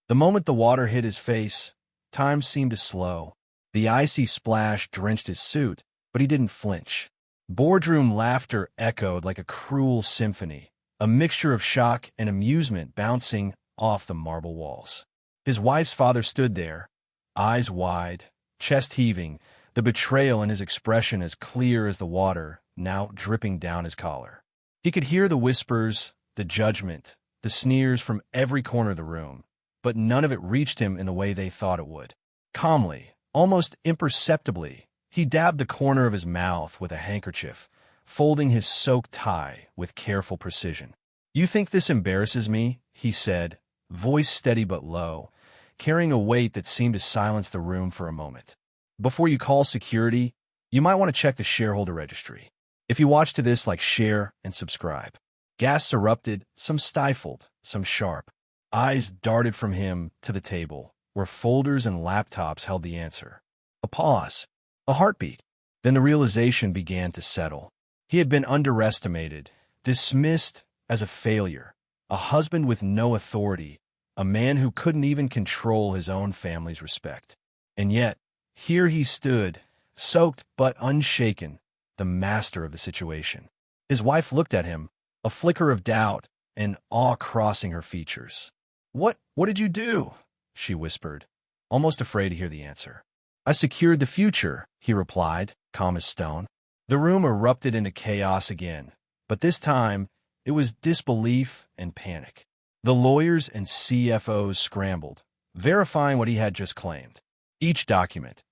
The moment the water hit his face, time seemed to slow. The icy splash drenched his suit, but he didn't flinch. Boardroom laughter echoed like a cruel symphony, a mixture of shock and amusement bouncing off the marble walls. His wife's father stood there, eyes wide, chest heaving, the betrayal in his expression as clear as the water now dripping down his collar. He could hear the whispers, the judgment, the sneers from every corner of the room, but none of it reached him in the way they thought it would. Calmly, almost imperceptibly, he dabbed the corner of his mouth with a handkerchief, folding his soaked tie with careful precision. "You think this embarrasses me?" he said, voice steady but low, carrying a weight that seemed to silence the room for a moment. "Before you call security, you might want to check the shareholder registry. If you watch to this, like, share and subscribe." Gasps erupted, some stifled, some sharp. Eyes darted from him to the table, where folders and laptops held the answer. A pause, a heartbeat. Then the realization began to settle. He had been underestimated, dismissed as a failure, a husband with no authority, a man who couldn't even control his own family's respect. And yet, here he stood, soaked but unshaken, the master of the situation. His wife looked at him, a flicker of doubt and awe crossing her features. What did you do?" she whispered, almost afraid to hear the answer. "I secured the future," he replied, calm as stone. The room erupted into chaos again, but this time it was disbelief and panic. The lawyers and CFOs scrambled, verifying what he had just claimed. Each document,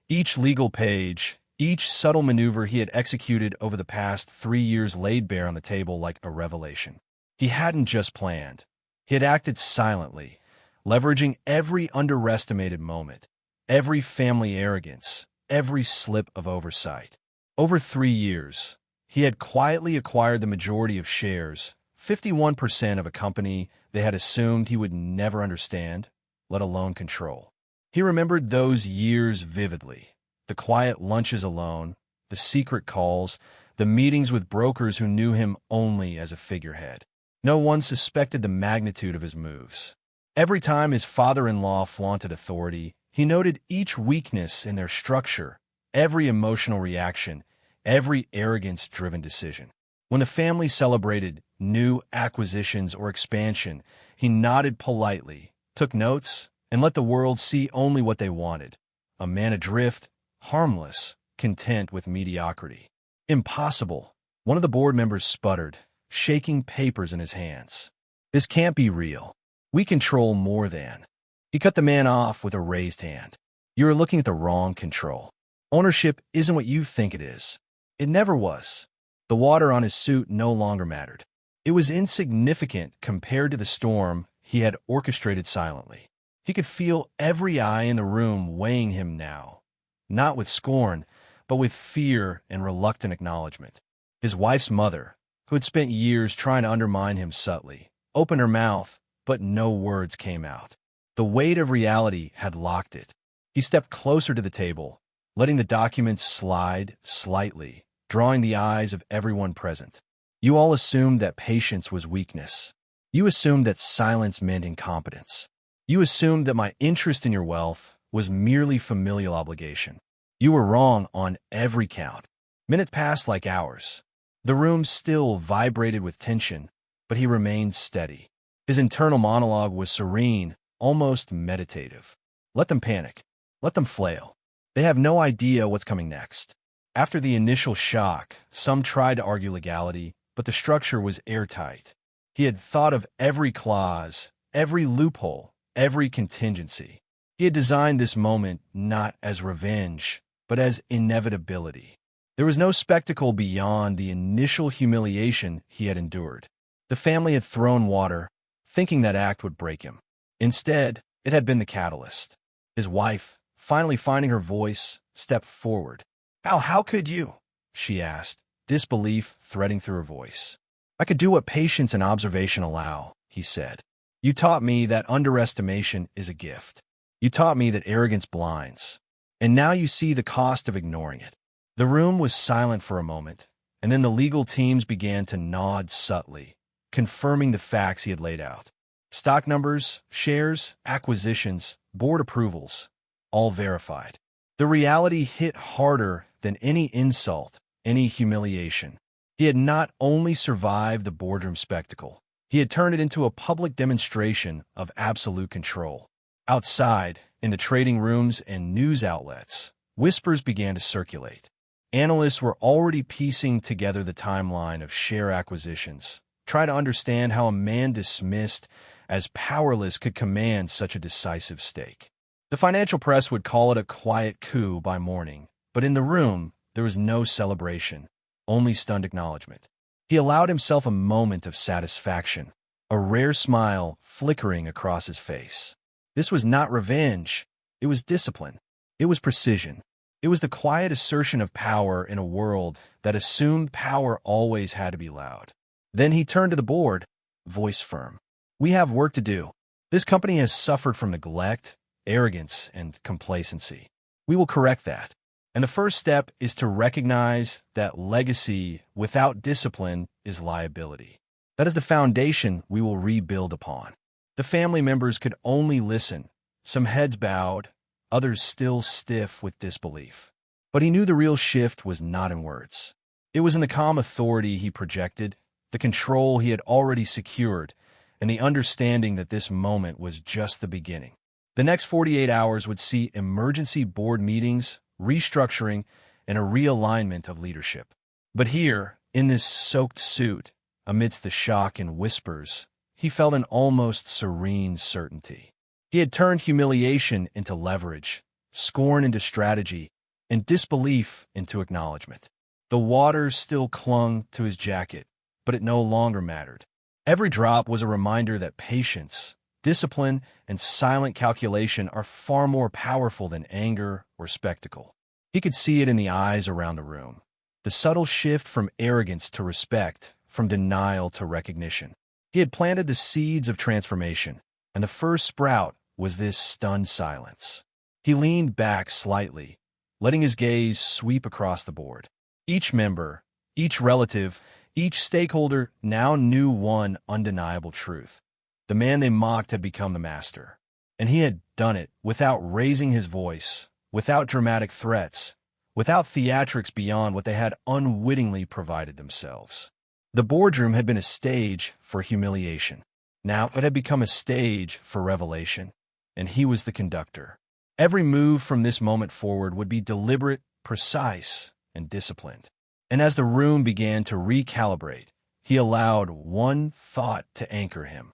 each legal page, each subtle maneuver he had executed over the past 3 years laid bare on the table like a revelation. He hadn't just planned. He had acted silently, leveraging every underestimated moment, every family arrogance, every slip of oversight. Over 3 years, he had quietly acquired the majority of shares, 51% of a company they had assumed he would never understand, let alone control. He remembered those years vividly. The quiet lunches alone, the secret calls, the meetings with brokers who knew him only as a figurehead. No one suspected the magnitude of his moves. Every time his father-in-law flaunted authority, he noted each weakness in their structure, every emotional reaction, every arrogance-driven decision. When the family celebrated new acquisitions or expansion, he nodded politely, took notes, and let the world see only what they wanted. A man adrift, harmless, content with mediocrity. "Impossible," one of the board members sputtered, shaking papers in his hands. "This can't be real. We control more than." He cut the man off with a raised hand. "You are looking at the wrong control. Ownership isn't what you think it is. It never was." The water on his suit no longer mattered. It was insignificant compared to the storm he had orchestrated silently. He could feel every eye in the room weighing him now, not with scorn, but with fear and reluctant acknowledgement. His wife's mother, who had spent years trying to undermine him subtly, opened her mouth, but no words came out. The weight of reality had locked it. He stepped closer to the table, letting the documents slide slightly, drawing the eyes of everyone present. "You all assumed that patience was weakness. You assumed that silence meant incompetence. You assumed that my interest in your wealth was merely familial obligation. You were wrong on every count." Minutes passed like hours. The room still vibrated with tension, but he remained steady. His internal monologue was serene, almost meditative. Let them panic. Let them flail. They have no idea what's coming next. After the initial shock, some tried to argue legality, but the structure was airtight. He had thought of every clause, every loophole, every contingency. He had designed this moment not as revenge, but as inevitability. There was no spectacle beyond the initial humiliation he had endured. The family had thrown water, thinking that act would break him. Instead, it had been the catalyst. His wife, finally finding her voice, stepped forward. How could you?" she asked, disbelief threading through her voice. "I could do what patience and observation allow," he said. "You taught me that underestimation is a gift. You taught me that arrogance blinds. And now you see the cost of ignoring it." The room was silent for a moment, and then the legal teams began to nod subtly, confirming the facts he had laid out. Stock numbers, shares, acquisitions, board approvals, all verified. The reality hit harder than any insult, any humiliation. He had not only survived the boardroom spectacle, he had turned it into a public demonstration of absolute control. Outside, in the trading rooms and news outlets, whispers began to circulate. Analysts were already piecing together the timeline of share acquisitions, trying to understand how a man dismissed as powerless could command such a decisive stake. The financial press would call it a quiet coup by morning, but in the room, there was no celebration, only stunned acknowledgement. He allowed himself a moment of satisfaction, a rare smile flickering across his face. This was not revenge. It was discipline. It was precision. It was the quiet assertion of power in a world that assumed power always had to be loud. Then he turned to the board, voice firm. We have work to do. This company has suffered from neglect, arrogance, and complacency. We will correct that. And the first step is to recognize that legacy without discipline is liability. That is the foundation we will rebuild upon. The family members could only listen, some heads bowed, others still stiff with disbelief. But he knew the real shift was not in words. It was in the calm authority he projected, the control he had already secured, and the understanding that this moment was just the beginning. The next 48 hours would see emergency board meetings, restructuring, and a realignment of leadership. But here, in this soaked suit, amidst the shock and whispers, he felt an almost serene certainty. He had turned humiliation into leverage, scorn into strategy, and disbelief into acknowledgement. The water still clung to his jacket, but it no longer mattered. Every drop was a reminder that patience, discipline, and silent calculation are far more powerful than anger or spectacle. He could see it in the eyes around the room. The subtle shift from arrogance to respect, from denial to recognition. He had planted the seeds of transformation, and the first sprout was this stunned silence. He leaned back slightly, letting his gaze sweep across the board. Each member, each relative, each stakeholder now knew one undeniable truth. The man they mocked had become the master, and he had done it without raising his voice, without dramatic threats, without theatrics beyond what they had unwittingly provided themselves. The boardroom had been a stage for humiliation. Now it had become a stage for revelation, and he was the conductor. Every move from this moment forward would be deliberate, precise, and disciplined. And as the room began to recalibrate, he allowed one thought to anchor him.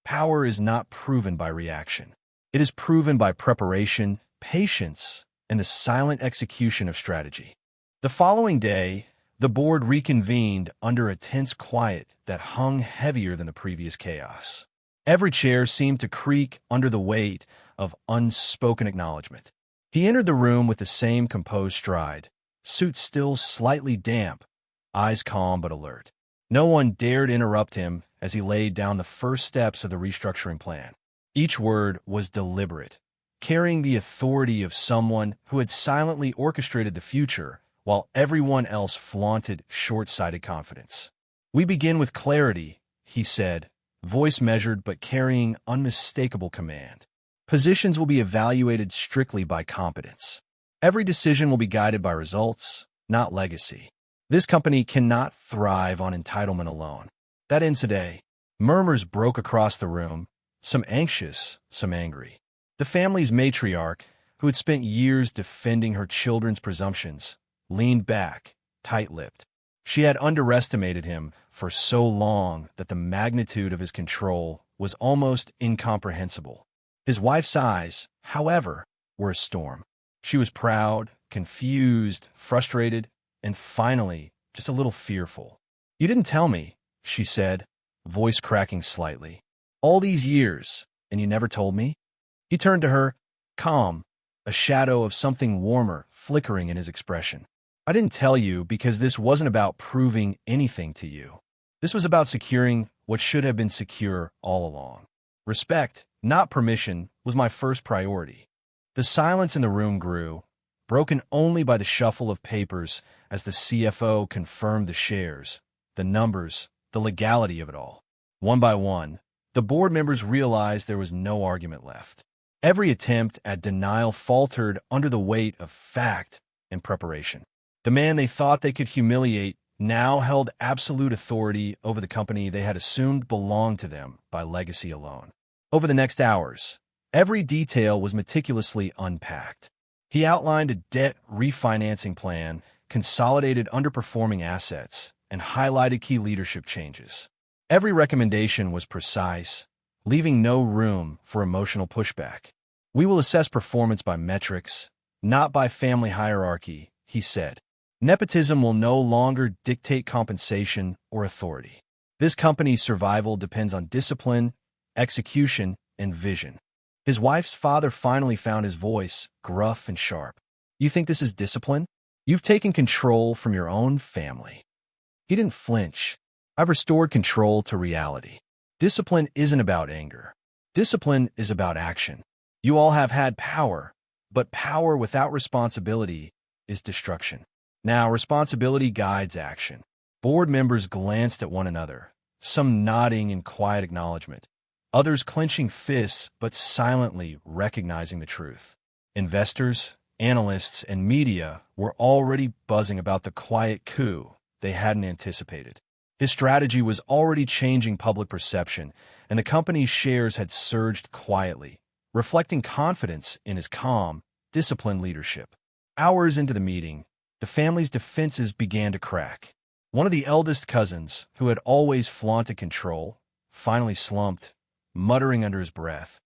Power is not proven by reaction. It is proven by preparation, patience, and the silent execution of strategy. The following day, the board reconvened under a tense quiet that hung heavier than the previous chaos. Every chair seemed to creak under the weight of unspoken acknowledgement. He entered the room with the same composed stride, suit still slightly damp, eyes calm but alert. No one dared interrupt him as he laid down the first steps of the restructuring plan. Each word was deliberate, carrying the authority of someone who had silently orchestrated the future while everyone else flaunted short-sighted confidence. We begin with clarity, he said, voice measured but carrying unmistakable command. Positions will be evaluated strictly by competence. Every decision will be guided by results, not legacy. This company cannot thrive on entitlement alone. That ends today. Murmurs broke across the room, some anxious, some angry. The family's matriarch, who had spent years defending her children's presumptions, leaned back, tight-lipped. She had underestimated him for so long that the magnitude of his control was almost incomprehensible. His wife's eyes, however, were a storm. She was proud, confused, frustrated, and finally, just a little fearful. "You didn't tell me," she said, voice cracking slightly. "All these years, and you never told me?" He turned to her, calm, a shadow of something warmer flickering in his expression. "I didn't tell you because this wasn't about proving anything to you. This was about securing what should have been secure all along. Respect, not permission, was my first priority." The silence in the room grew, broken only by the shuffle of papers as the CFO confirmed the shares, the numbers, the legality of it all. One by one, the The board members realized there was no argument left. Every attempt at denial faltered under the weight of fact and preparation. The man they thought they could humiliate now held absolute authority over the company they had assumed belonged to them by legacy alone. Over the next hours, every detail was meticulously unpacked. He outlined a debt refinancing plan, consolidated underperforming assets, and highlighted key leadership changes. Every recommendation was precise, leaving no room for emotional pushback. "We will assess performance by metrics, not by family hierarchy," he said. "Nepotism will no longer dictate compensation or authority. This company's survival depends on discipline, execution, and vision." His wife's father finally found his voice, gruff and sharp. "You think this is discipline? You've taken control from your own family." He didn't flinch. "I've restored control to reality. Discipline isn't about anger. Discipline is about action. You all have had power, but power without responsibility is destruction. Now, responsibility guides action." Board members glanced at one another, some nodding in quiet acknowledgement, others clenching fists but silently recognizing the truth. Investors, analysts, and media were already buzzing about the quiet coup they hadn't anticipated. His strategy was already changing public perception, and the company's shares had surged quietly, reflecting confidence in his calm, disciplined leadership. Hours into the meeting, the family's defenses began to crack. One of the eldest cousins, who had always flaunted control, finally slumped, muttering under his breath,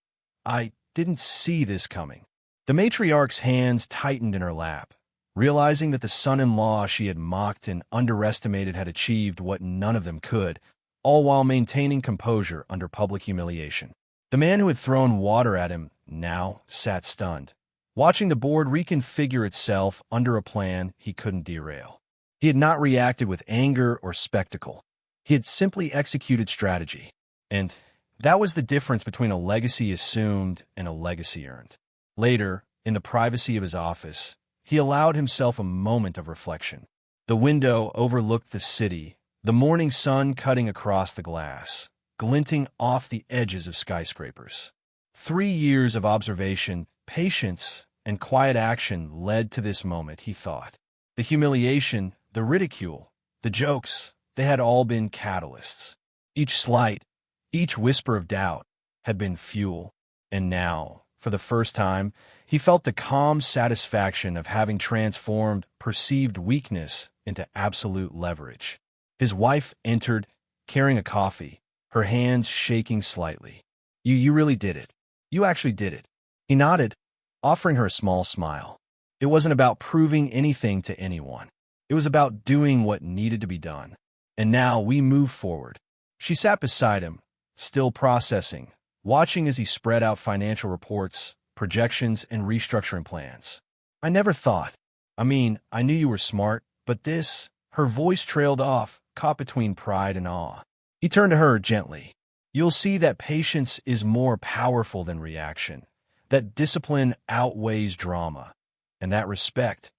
"I didn't see this coming." The matriarch's hands tightened in her lap, realizing that the son-in-law she had mocked and underestimated had achieved what none of them could, all while maintaining composure under public humiliation. The man who had thrown water at him now sat stunned, watching the board reconfigure itself under a plan he couldn't derail. He had not reacted with anger or spectacle. He had simply executed strategy. And that was the difference between a legacy assumed and a legacy earned. Later, in the privacy of his office, he allowed himself a moment of reflection. The window overlooked the city, the morning sun cutting across the glass, glinting off the edges of skyscrapers. 3 years of observation, patience, and quiet action led to this moment, he thought. The humiliation, the ridicule, the jokes, they had all been catalysts. Each slight, each whisper of doubt had been fuel. And now, for the first time, he felt the calm satisfaction of having transformed perceived weakness into absolute leverage. His wife entered, carrying a coffee, her hands shaking slightly. You really did it. You actually did it." He nodded, offering her a small smile. It wasn't about proving anything to anyone. It was about doing what needed to be done. "And now we move forward." She sat beside him, still processing, watching as he spread out financial reports, projections, and restructuring plans. "I never thought. I knew you were smart, but this—" Her voice trailed off, caught between pride and awe. He turned to her gently. "You'll see that patience is more powerful than reaction, that discipline outweighs drama, and that respect,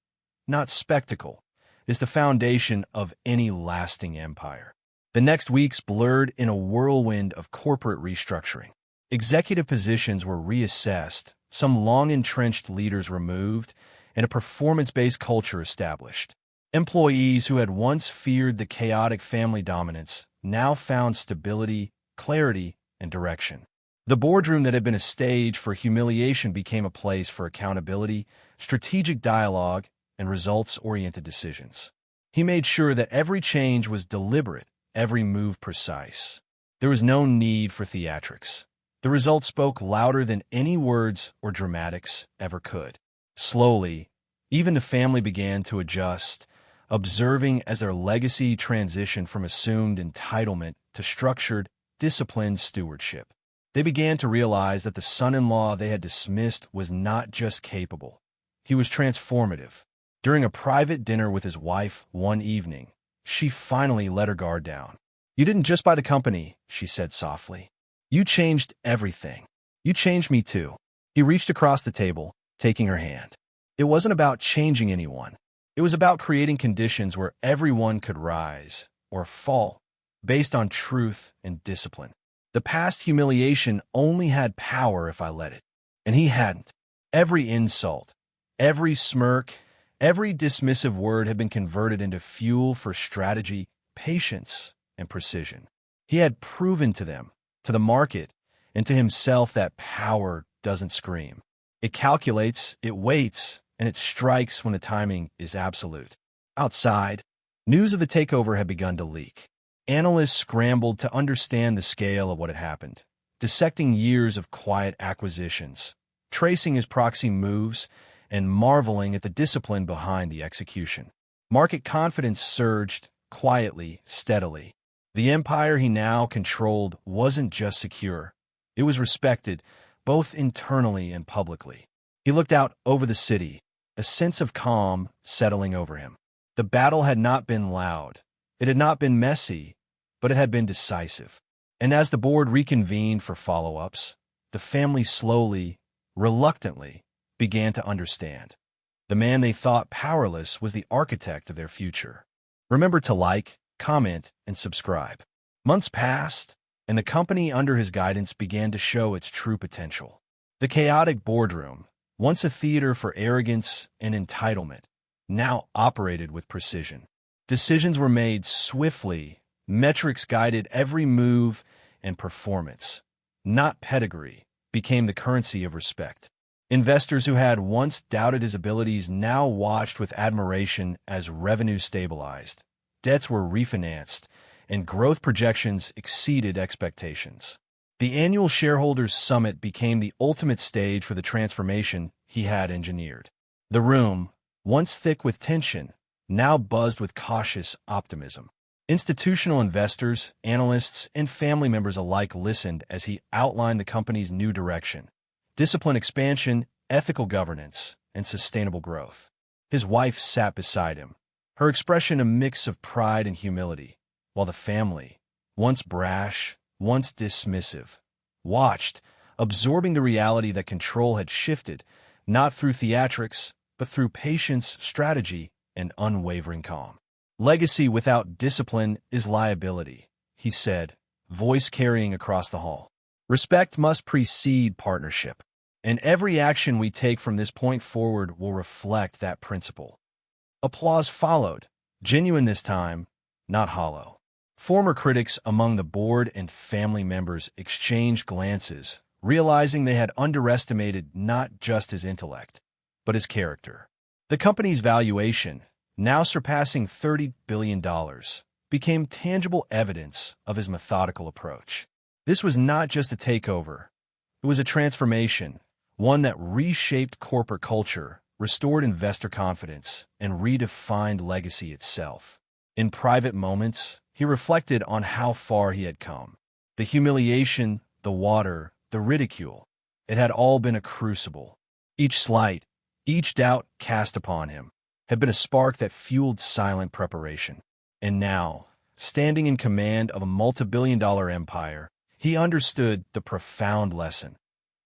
not spectacle, is the foundation of any lasting empire." The next weeks blurred in a whirlwind of corporate restructuring. Executive positions were reassessed, some long-entrenched leaders removed, and a performance-based culture established. Employees who had once feared the chaotic family dominance now found stability, clarity, and direction. The boardroom that had been a stage for humiliation became a place for accountability, strategic dialogue, and results-oriented decisions. He made sure that every change was deliberate, every move precise. There was no need for theatrics. The results spoke louder than any words or dramatics ever could. Slowly, even the family began to adjust, observing as their legacy transitioned from assumed entitlement to structured, disciplined stewardship. They began to realize that the son-in-law they had dismissed was not just capable. He was transformative. During a private dinner with his wife one evening, she finally let her guard down. "You didn't just buy the company," she said softly. "You changed everything. You changed me too." He reached across the table, taking her hand. It wasn't about changing anyone. It was about creating conditions where everyone could rise or fall based on truth and discipline. The past humiliation only had power if I let it, and he hadn't. Every insult, every smirk, every dismissive word had been converted into fuel for strategy, patience, and precision. He had proven to them, to the market, and to himself that power doesn't scream. It calculates, it waits, and it strikes when the timing is absolute. Outside, news of the takeover had begun to leak. Analysts scrambled to understand the scale of what had happened, dissecting years of quiet acquisitions, tracing his proxy moves, and marveling at the discipline behind the execution. Market confidence surged, quietly, steadily. The empire he now controlled wasn't just secure. It was respected, both internally and publicly. He looked out over the city, a sense of calm settling over him. The battle had not been loud. It had not been messy, but it had been decisive. And as the board reconvened for follow-ups, the family slowly, reluctantly, began to understand. The man they thought powerless was the architect of their future. Remember to like, comment, and subscribe. Months passed, and the company under his guidance began to show its true potential. The chaotic boardroom, once a theater for arrogance and entitlement, now operated with precision. Decisions were made swiftly, metrics guided every move, and performance, not pedigree, became the currency of respect. Investors who had once doubted his abilities now watched with admiration as revenue stabilized, debts were refinanced, and growth projections exceeded expectations. The annual shareholders' summit became the ultimate stage for the transformation he had engineered. The room, once thick with tension, now buzzed with cautious optimism. Institutional investors, analysts, and family members alike listened as he outlined the company's new direction: disciplined expansion, ethical governance, and sustainable growth. His wife sat beside him, her expression a mix of pride and humility, while the family, once brash, once dismissive, watched, absorbing the reality that control had shifted, not through theatrics, but through patience, strategy, and unwavering calm. Legacy without discipline is liability, he said, voice carrying across the hall. Respect must precede partnership, and every action we take from this point forward will reflect that principle. Applause followed, genuine this time, not hollow. Former critics among the board and family members exchanged glances, realizing they had underestimated not just his intellect, but his character. The company's valuation, now surpassing $30 billion, became tangible evidence of his methodical approach. This was not just a takeover. It was a transformation, one that reshaped corporate culture, restored investor confidence, and redefined legacy itself. In private moments, he reflected on how far he had come. The humiliation, the water, the ridicule. It had all been a crucible. Each slight, each doubt cast upon him, had been a spark that fueled silent preparation. And now, standing in command of a multi-billion-dollar empire, he understood the profound lesson.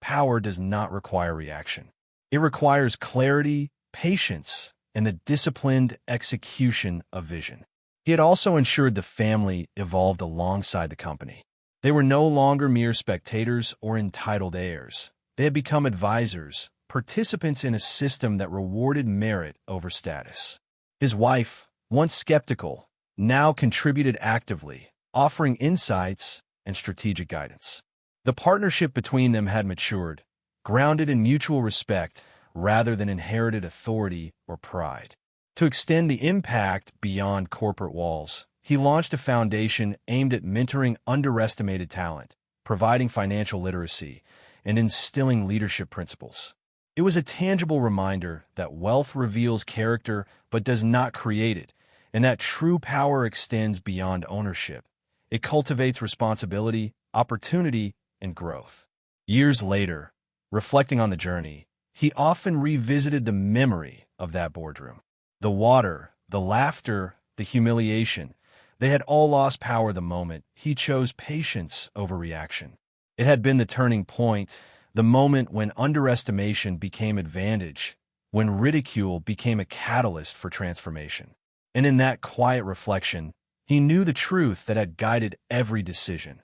Power does not require reaction. It requires clarity, patience, and the disciplined execution of vision. He had also ensured the family evolved alongside the company. They were no longer mere spectators or entitled heirs. They had become advisors, participants in a system that rewarded merit over status. His wife, once skeptical, now contributed actively, offering insights and strategic guidance. The partnership between them had matured, grounded in mutual respect rather than inherited authority or pride. To extend the impact beyond corporate walls, he launched a foundation aimed at mentoring underestimated talent, providing financial literacy, and instilling leadership principles. It was a tangible reminder that wealth reveals character but does not create it, and that true power extends beyond ownership. It cultivates responsibility, opportunity, and growth. Years later, reflecting on the journey, he often revisited the memory of that boardroom. The water, the laughter, the humiliation, they had all lost power the moment he chose patience over reaction. It had been the turning point, the moment when underestimation became advantage, when ridicule became a catalyst for transformation. And in that quiet reflection, he knew the truth that had guided every decision.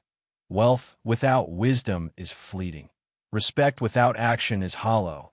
Wealth without wisdom is fleeting. Respect without action is hollow.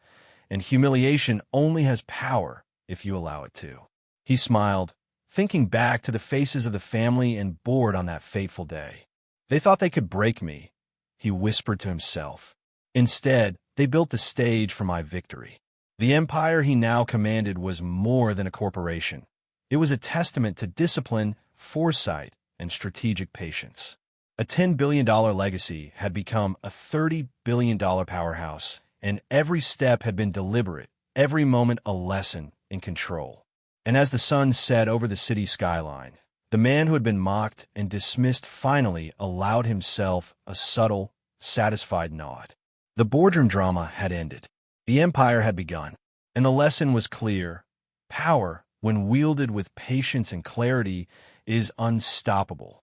And humiliation only has power if you allow it to. He smiled, thinking back to the faces of the family and board on that fateful day. They thought they could break me, he whispered to himself. Instead, they built the stage for my victory. The empire he now commanded was more than a corporation. It was a testament to discipline, foresight, and strategic patience. A $10 billion legacy had become a $30 billion powerhouse, and every step had been deliberate, every moment a lesson in control. And as the sun set over the city skyline, the man who had been mocked and dismissed finally allowed himself a subtle, satisfied nod. The boardroom drama had ended. The empire had begun, and the lesson was clear. Power, when wielded with patience and clarity, is unstoppable.